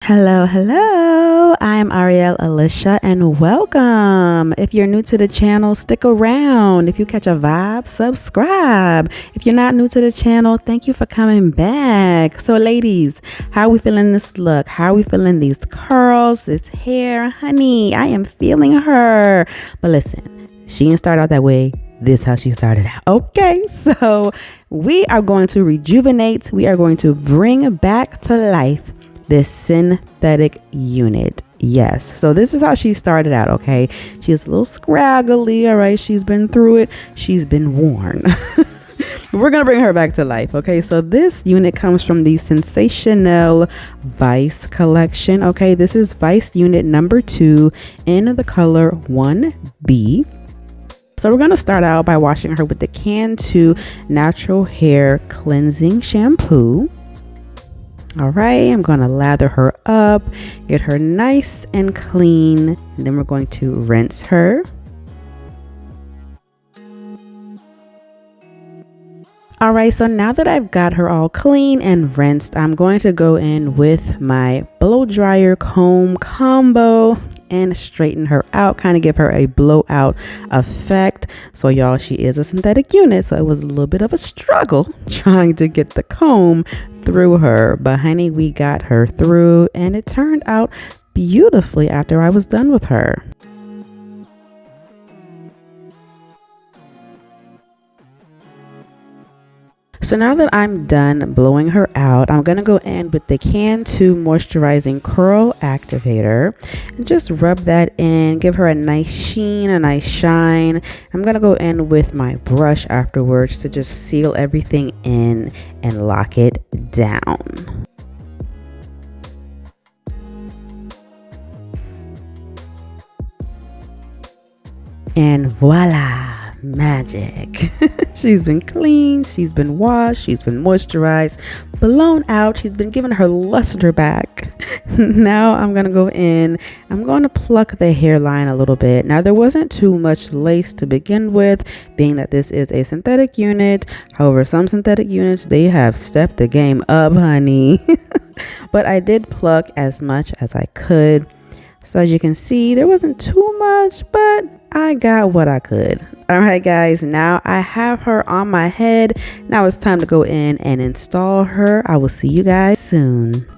Hello, hello. I'm Arriel Alisha and welcome. If you're new to the channel, stick around. If you catch a vibe, subscribe. If you're not new to the channel, thank you for coming back. So ladies, how are we feeling this look? How are we feeling these curls, this hair? Honey, I am feeling her. But listen, she didn't start out that way. This is how she started out. Okay, so we are going to rejuvenate. We are going to bring back to life this synthetic unit. Yes, so this is how she started out. Okay, she's a little scraggly. All right, she's been through it, she's been worn. We're gonna bring her back to life. Okay, so this unit comes from the Sensationnel Vice collection. Okay, this is Vice unit number 2 in the color 1B. So we're going to start out by washing her with the Can 2 natural hair cleansing shampoo. All right, I'm going to lather her up, get her nice and clean, and then we're going to rinse her. All right, so now that I've got her all clean and rinsed, I'm going to go in with my blow dryer comb combo and straighten her out, kind of give her a blowout effect. So y'all, she is a synthetic unit, so it was a little bit of a struggle trying to get the comb through her, but honey, we got her through and it turned out beautifully after I was done with her. So now that I'm done blowing her out, I'm going to go in with the Can 2 Moisturizing Curl Activator and just rub that in, give her a nice sheen, a nice shine. I'm going to go in with my brush afterwards to just seal everything in and lock it down. And voila! Magic. She's been cleaned, she's been washed, she's been moisturized, blown out, she's been given her luster back. Now I'm gonna go in, I'm going to pluck the hairline a little bit. Now there wasn't too much lace to begin with, being that this is a synthetic unit. However, some synthetic units, they have stepped the game up, honey. But I did pluck as much as I could. So as you can see, there wasn't too much, but I got what I could. All right, guys, now I have her on my head. Now it's time to go in and install her. I will see you guys soon.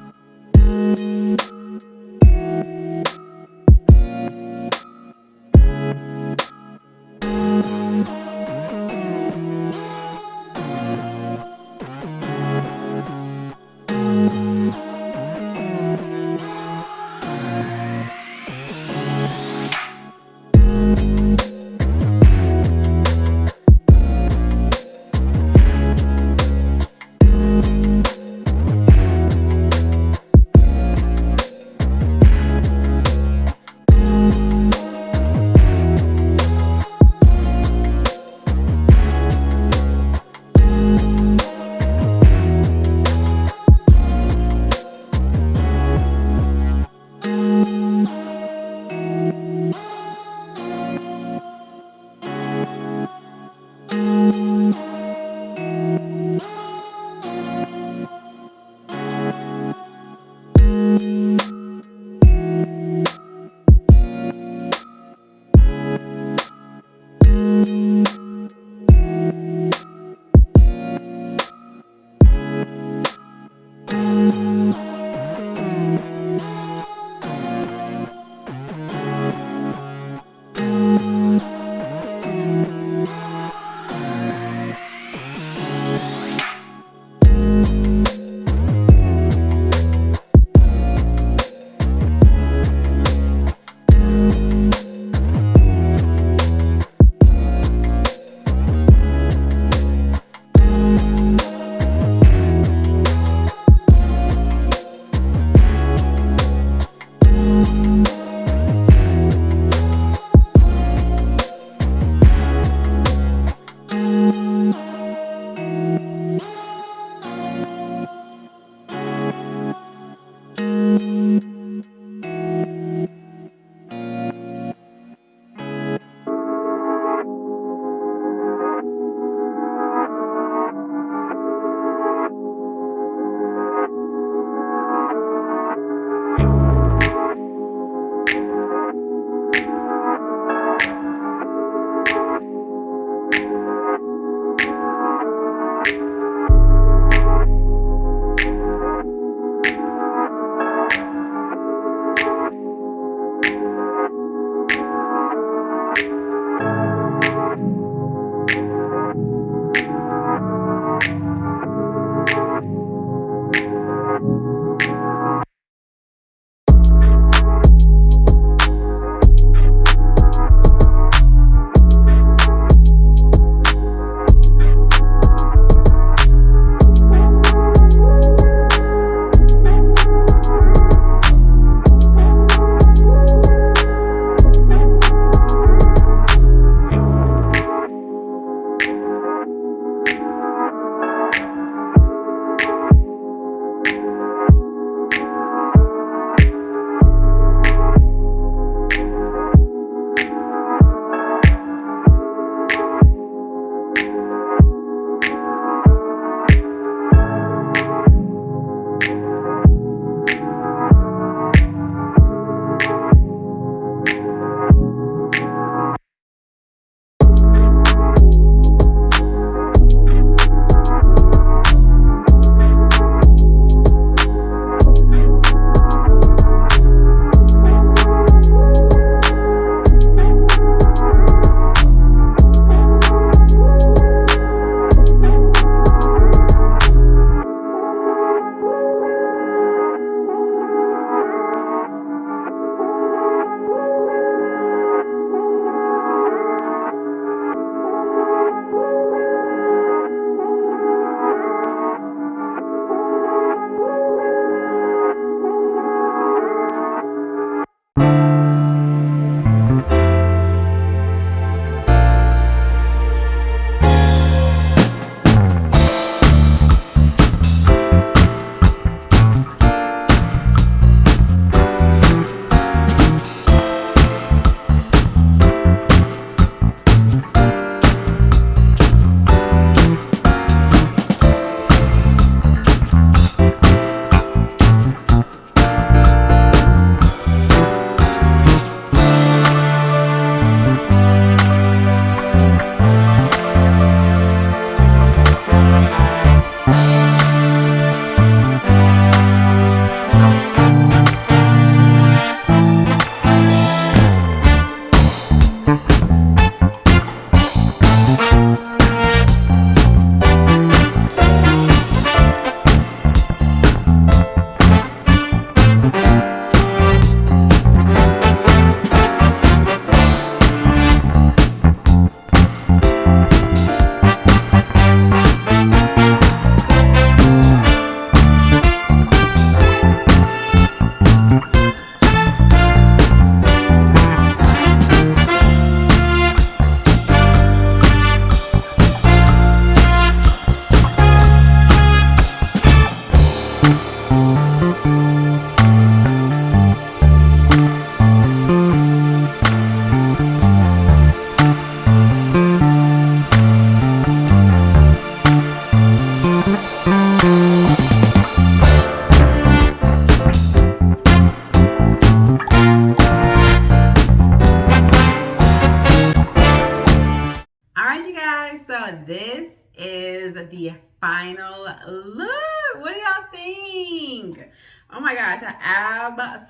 y'all, this is the final look. What do y'all think? Oh my gosh, I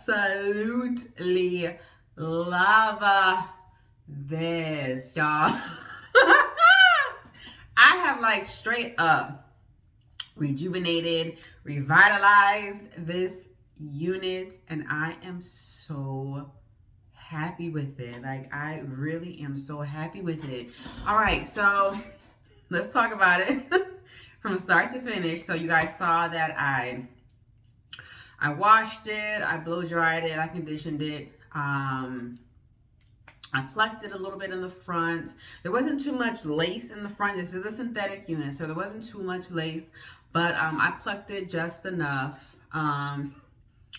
absolutely love this, y'all. I have like straight up rejuvenated, revitalized this unit, and I am so happy with it. Like, I really am so happy with it. All right, so let's talk about it from start to finish. So you guys saw that I washed it, I blow dried it, I conditioned it. I plucked it a little bit in the front. There wasn't too much lace in the front. This is a synthetic unit, so there wasn't too much lace, but I plucked it just enough.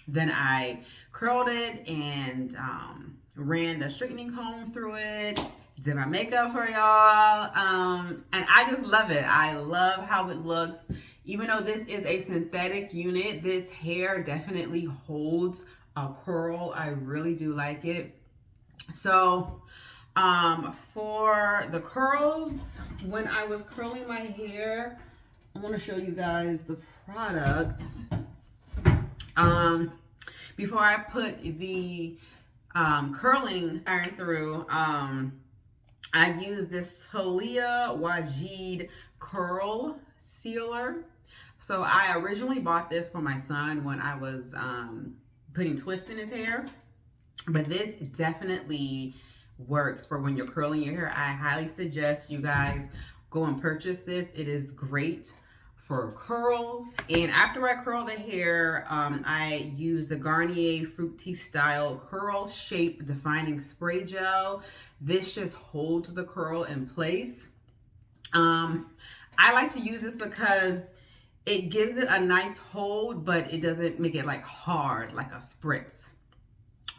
Then I curled it and ran the straightening comb through it, did my makeup for y'all, and I just love it. I love how it looks. Even though this is a synthetic unit, this hair definitely holds a curl. I really do like it. So for the curls, when I was curling my hair, I want to show you guys the product. Before I put the curling iron through, I used this Talia Wajid curl sealer. So I originally bought this for my son when I was putting twists in his hair. But this definitely works for when you're curling your hair. I highly suggest you guys go and purchase this. It is great for curls. And after I curl the hair, I use the Garnier Fructis Style Curl Shape Defining Spray Gel. This just holds the curl in place. I like to use this because it gives it a nice hold, but it doesn't make it like hard, like a spritz,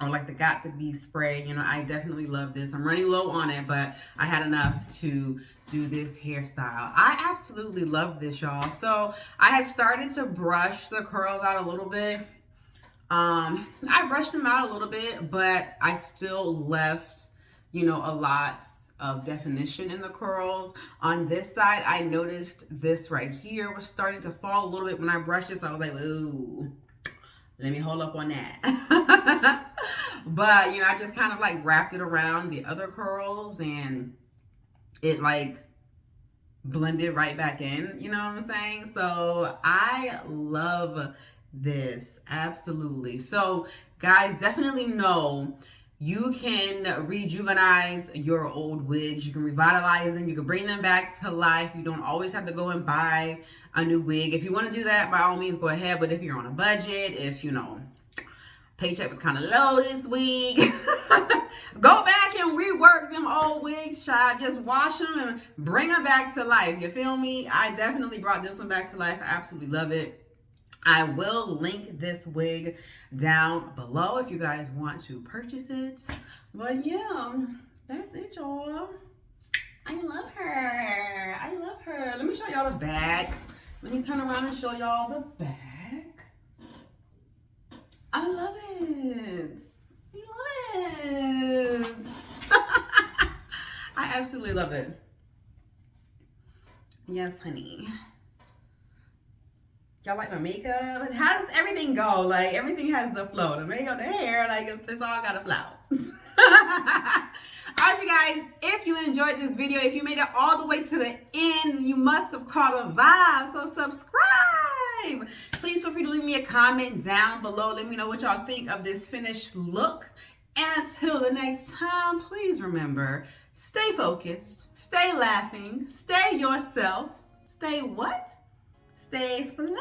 or like the Got to Be spray. You know, I definitely love this. I'm running low on it, but I had enough to do this hairstyle. I absolutely love this, y'all. So I had started to brush the curls out a little bit. I brushed them out a little bit, but I still left, you know, a lot of definition in the curls. On this side, I noticed this right here was starting to fall a little bit when I brushed it. So I was like, ooh, let me hold up on that. But, you know, I just kind of like wrapped it around the other curls and it like blended right back in, you know what I'm saying? So I love this, absolutely. So guys, definitely know you can rejuvenize your old wigs. You can revitalize them. You can bring them back to life. You don't always have to go and buy a new wig. If you want to do that, by all means, go ahead. But if you're on a budget, if, you know, paycheck was kind of low this week, go back and rework them old wigs, child. Just wash them and bring them back to life. You feel me? I definitely brought this one back to life. I absolutely love it. I will link this wig down below if you guys want to purchase it. But yeah, that's it, y'all. I love her. I love her. Let me show y'all the back. Let me turn around and show y'all the back. I love it. I love it. I absolutely love it. Yes, honey. Y'all like my makeup? How does everything go? Like, everything has the flow. The makeup, the hair, like, it's all got a flow. Alright, you guys, if you enjoyed this video, if you made it all the way to the end, you must have caught a vibe. So subscribe. Please feel free to leave me a comment down below. Let me know what y'all think of this finished look. And until the next time, please remember, stay focused, stay laughing, stay yourself, stay what? Stay fly.